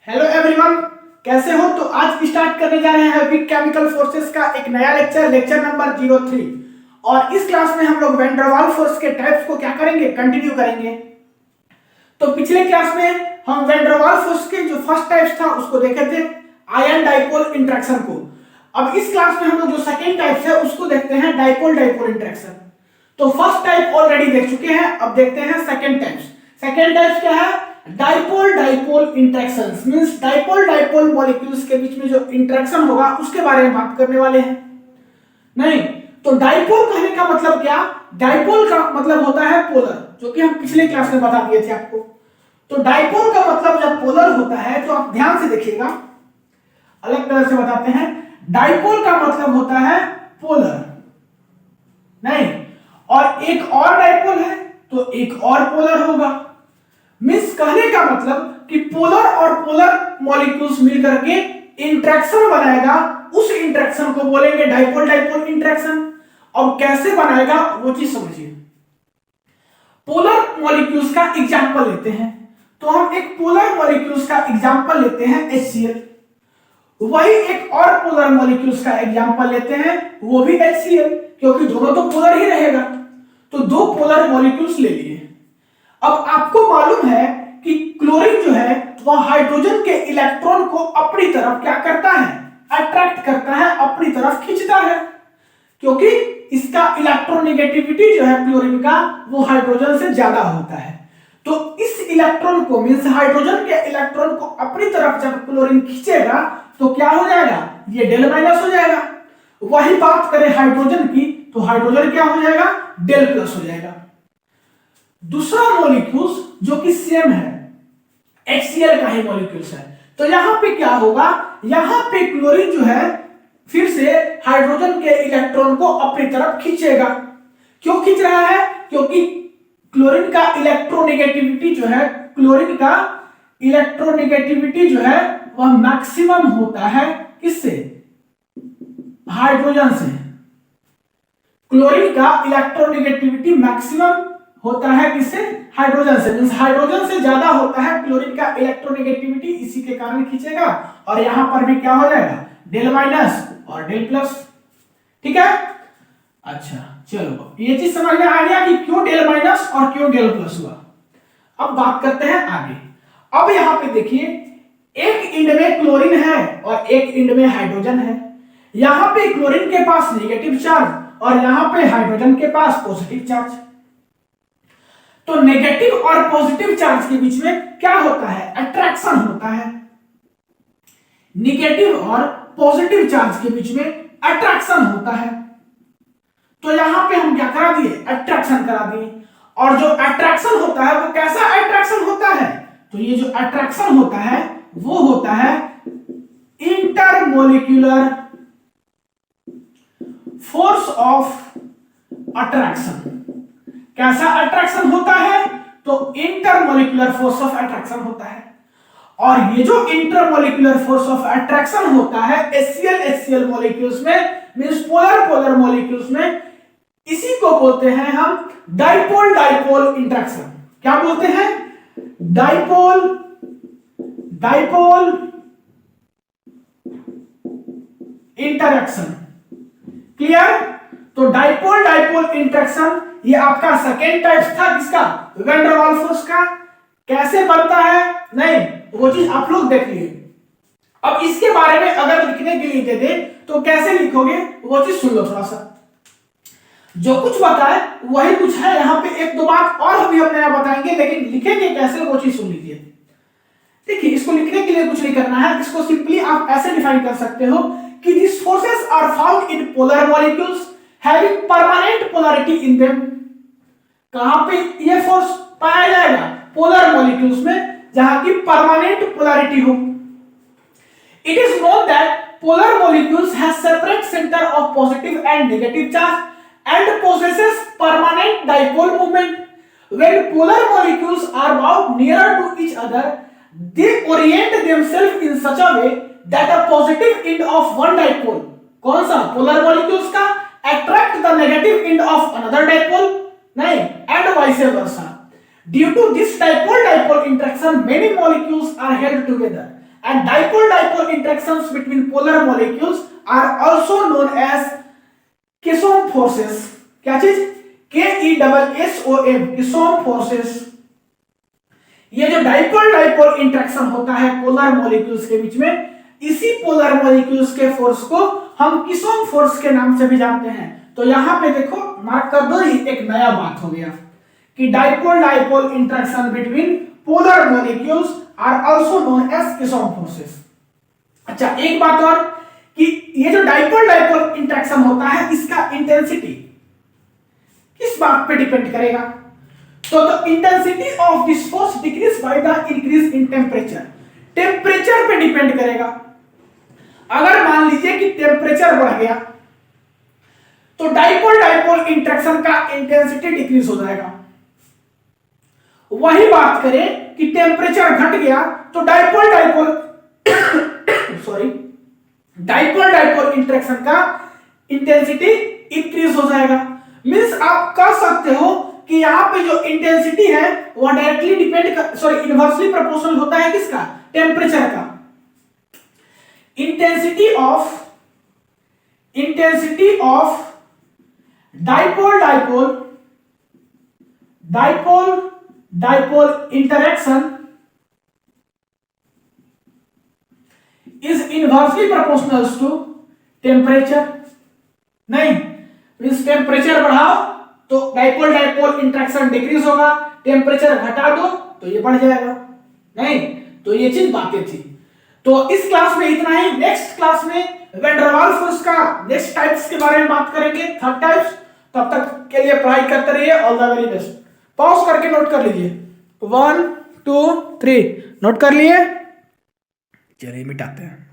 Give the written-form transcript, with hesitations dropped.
Hello everyone, कैसे हो? तो आज स्टार्ट करने जा रहे हैं विक केमिकल फोर्सेस का एक नया लेक्चर नंबर 03। और इस क्लास में हम लोग वैन डर वाल्स फोर्स के टाइप्स को क्या करेंगे, कंटिन्यू करेंगे। तो पिछले क्लास में हम वैन डर वाल्स फोर्स के जो फर्स्ट टाइप्स था उसको देखे थे, आयन डाइपोल इंटरेक्शन को। अब इस क्लास में हम लोग जो सेकेंड टाइप्स है उसको देखते हैं, डाइपोल डाइपोल इंटरेक्शन। तो फर्स्ट टाइप ऑलरेडी देख चुके हैं, अब देखते हैं सेकेंड टाइप्स। सेकेंड टाइप्स क्या है? Dipole dipole interactions, means dipole dipole molecules के बीच में जो इंटरेक्शन होगा उसके बारे में बात करने वाले हैं। नहीं तो डाइपोल कहने का मतलब क्या? डाइपोल का मतलब होता है पोलर, जो कि हम पिछले क्लास में बता दिए थे आपको। तो डाइपोल का मतलब जब पोलर होता है, तो आप ध्यान से देखिएगा, अलग तरह से बताते हैं। डाइपोल का मतलब होता है पोलर, नहीं, और एक और डाइपोल है तो एक और पोलर होगा। मींस कहने का मतलब कि पोलर और पोलर मॉलिक्यूल्स मिलकर के इंटरेक्शन बनाएगा, उस इंटरेक्शन को बोलेंगे डाइपोल डाइपोल इंटरेक्शन। और कैसे बनाएगा वो चीज समझिए। पोलर मॉलिक्यूल्स का एग्जांपल लेते हैं, तो हम एक पोलर मॉलिक्यूल्स का एग्जांपल लेते हैं HCl। वही एक और पोलर मॉलिक्यूल्स का एग्जांपल लेते हैं, वो भी HCl, क्योंकि दोनों तो पोलर ही रहेगा। तो दो पोलर मॉलिक्यूल्स ले लिए। अब आपको मालूम है कि क्लोरीन जो है वह हाइड्रोजन के इलेक्ट्रॉन को अपनी तरफ क्या करता है? अट्रैक्ट करता है, अपनी तरफ खींचता है, क्योंकि इसका इलेक्ट्रोनेगेटिविटी जो है क्लोरीन का वो हाइड्रोजन से ज्यादा होता है। तो इस इलेक्ट्रॉन को, मींस हाइड्रोजन के इलेक्ट्रॉन को अपनी तरफ जब क्लोरीन खींचेगा तो क्या हो जाएगा? ये डेल माइनस हो जाएगा। वही बात करें हाइड्रोजन की, तो हाइड्रोजन क्या हो जाएगा? डेल प्लस हो जाएगा। दूसरा मॉलिक्यूल्स जो कि सेम है, HCl का ही मॉलिक्यूल्स है, तो यहां पे क्या होगा? यहां पे क्लोरीन जो है फिर से हाइड्रोजन के इलेक्ट्रॉन को अपनी तरफ खींचेगा। क्यों खींच रहा है? क्योंकि क्लोरीन का इलेक्ट्रोनेगेटिविटी जो है, क्लोरीन का इलेक्ट्रोनेगेटिविटी जो है वह मैक्सिमम होता है किससे? हाइड्रोजन से। क्लोरीन का इलेक्ट्रोनेगेटिविटी मैक्सिमम होता है किससे? हाइड्रोजन से। मींस हाइड्रोजन से ज्यादा होता है क्लोरीन का इलेक्ट्रोनेगेटिविटी, इसी के कारण खींचेगा। और यहां पर भी क्या हो जाएगा? डेल माइनस और डेल प्लस। ठीक है, अच्छा चलो, ये चीज समझ में आ गया कि क्यों डेल माइनस और क्यों डेल प्लस हुआ। अब बात करते हैं आगे। अब यहां पे देखिए, एक इंड में क्लोरीन है और एक इंड में हाइड्रोजन है। यहां पे क्लोरीन के पास नेगेटिव चार्ज और यहां पे हाइड्रोजन के पास पॉजिटिव चार्ज। तो नेगेटिव और पॉजिटिव चार्ज के बीच में क्या होता है? अट्रैक्शन होता है। नेगेटिव और पॉजिटिव चार्ज के बीच में अट्रैक्शन होता है। तो यहां पे हम क्या करा दिए? अट्रैक्शन करा दिए। और जो अट्रैक्शन होता है वो कैसा अट्रैक्शन होता है? तो ये जो अट्रैक्शन होता है वो होता है इंटरमोलिक्यूलर फोर्स ऑफ अट्रैक्शन। कैसा अट्रैक्शन होता है? तो इंटरमोलिक्यूलर फोर्स ऑफ अट्रैक्शन होता है। और ये जो इंटरमोलिक्यूलर फोर्स ऑफ अट्रैक्शन होता है HCl मॉलिक्यूल्स में, मींस पोलर पोलर मॉलिक्यूल्स में, इसी को बोलते हैं हम डाइपोल डाइपोल इंटरेक्शन। क्या बोलते हैं? Dipole dipole interaction. क्लियर? तो डाइपोल डाइपोल इंटरेक्शन ये आपका सेकेंड टाइप था किसका? वैन डर वाल्स फोर्स का। कैसे बनता है? नहीं, वो चीज आप लोग देख लिए। अब इसके बारे में अगर लिखने के लिए दे दे तो कैसे लिखोगे वो चीज सुन लो थोड़ा सा। जो कुछ बताए वही कुछ है, यहां पे एक दो बात और अभी हम नया बताएंगे, लेकिन लिखेंगे कैसे वो चीज सुन लीजिए। देखिए, इसको लिखने के लिए कुछ नहीं करना है, इसको सिंपली आप ऐसे डिफाइन कर सकते हो कि these forces are found in polar molecules having permanent polarity in them। कहां पे ये फोर्स पाया जाएगा? पोलर मॉलिक्यूल्स में, जहां की परमानेंट पोलैरिटी हो। It is known that polar molecules have separate center of positive and negative charge and possesses permanent dipole moment. When polar molecules are bound nearer to each other, they orient themselves in such a way that a positive end of one dipole, कौन सा? Polar molecules का, attract the negative end of another dipole, नहीं, and vice versa. Due to this dipole-dipole interaction, many molecules are held together and dipole interactions between polar molecules are also known as Keesom forces. क्या चीज? KESSOM, Keesom forces. ये जो dipole interaction होता है polar molecules के बीच में, इसी polar molecules के फोर्स को हम किसोम फोर्स के नाम से भी जानते हैं। तो यहां पे देखो मार्क कर दो, ये एक नया बात हो गया कि dipole interaction between polar molecules are also known as Keesom forces. अच्छा, एक बात और कि ये जो डाइपोल इंटरेक्शन होता है, इसका इंटेंसिटी किस बात पे डिपेंड करेगा? तो the intensity of this force decrease by the increase in temperature. Temperature पे डिपेंड करेगा। अगर मान लीजिए कि टेम्परेचर बढ़ गया तो डाइपोल इंटरेक्शन का इंटेंसिटी डिक्रीज हो जाएगा। वही बात करें कि टेम्परेचर घट गया तो डाइपोल इंटरेक्शन का इंटेंसिटी इंक्रीज हो जाएगा। मींस आप कह सकते हो कि यहां पे जो इंटेंसिटी है वो डायरेक्टली इनवर्सली प्रोपोर्शनल होता है किसका? टेम्परेचर का। Intensity of dipole interaction is inversely proportional to temperature. नहीं, मींस टेम्परेचर बढ़ाओ तो डाइपोल इंटरेक्शन डिक्रीज होगा, टेम्परेचर घटा दो तो ये बढ़ जाएगा। नहीं, तो ये चीज बातें थी। तो इस क्लास में इतना ही। नेक्स्ट क्लास में वैन डर वाल्स फोर्स का नेक्स्ट टाइप्स के बारे में बात करेंगे, थर्ड टाइप्स। तब तक के लिए पढ़ाई करते रहिए। All the very best. Pause करके नोट कर लीजिए। 1 2 3 नोट कर लिए। चलिए मिटाते हैं।